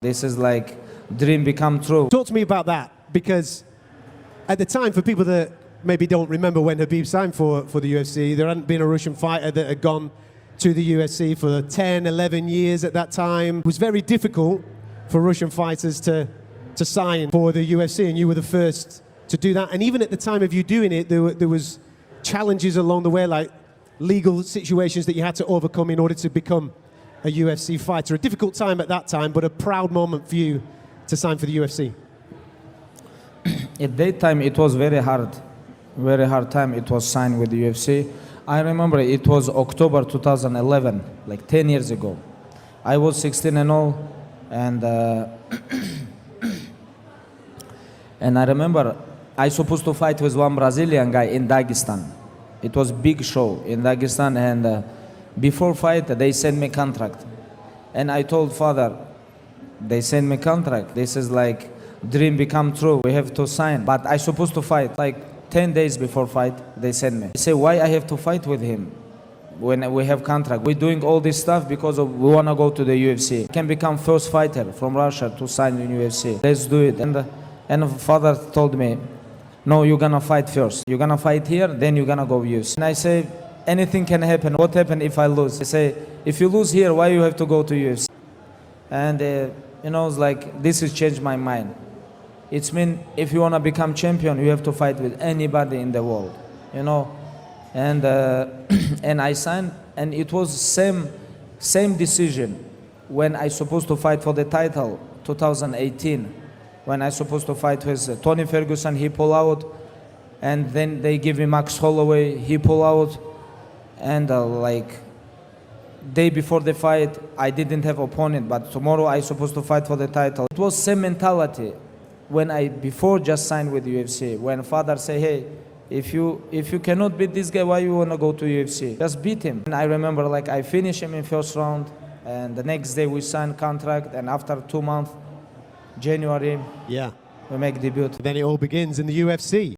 This is like dream become true. Talk to me about that, because at the time, for people that maybe don't remember when Khabib signed for the UFC, there hadn't been a Russian fighter that had gone to the UFC for 10, 11 years at that time. It was very difficult for Russian fighters to sign for the UFC, and you were the first to do that. And even at the time of you doing it, there was challenges along the way, like legal situations that you had to overcome in order to become a UFC fighter. A difficult time at that time, but a proud moment for you to sign for the UFC. At that time, it was very hard time. It was signed with the UFC. I remember it was October 2011, like 10 years ago. I was 16 and all, and and I remember I supposed to fight with one Brazilian guy in Dagestan. It was big show in Dagestan, and before fight they sent me contract, and I told father, they sent me contract. This is like dream become true. We have to sign, but I supposed to fight like 10 days before fight. They send me. I say, why I have to fight with him when we have contract? We're doing all this stuff because we want to go to the UFC. I can become first fighter from Russia to sign in UFC. Let's do it. And father told me, no, you're gonna fight first. You're gonna fight here, then you're gonna go UFC. And I say, anything can happen. What happen if I lose? I say, if you lose here, why you have to go to UFC? And you know, it's like, this has changed my mind. It's mean, if you wanna become champion, you have to fight with anybody in the world, you know. And and I signed, and it was same decision when I supposed to fight for the title, 2018. When I supposed to fight with Tony Ferguson, he pulled out, and then they give me Max Holloway, he pulled out, and like day before the fight, I didn't have opponent, but tomorrow I supposed to fight for the title. It was same mentality when I before just signed with UFC. When father say, hey, if you cannot beat this guy, why you wanna go to UFC? Just beat him. And I remember like I finished him in first round, and the next day we signed contract, and after 2 months, January, yeah, we make debut. Then it all begins in the UFC.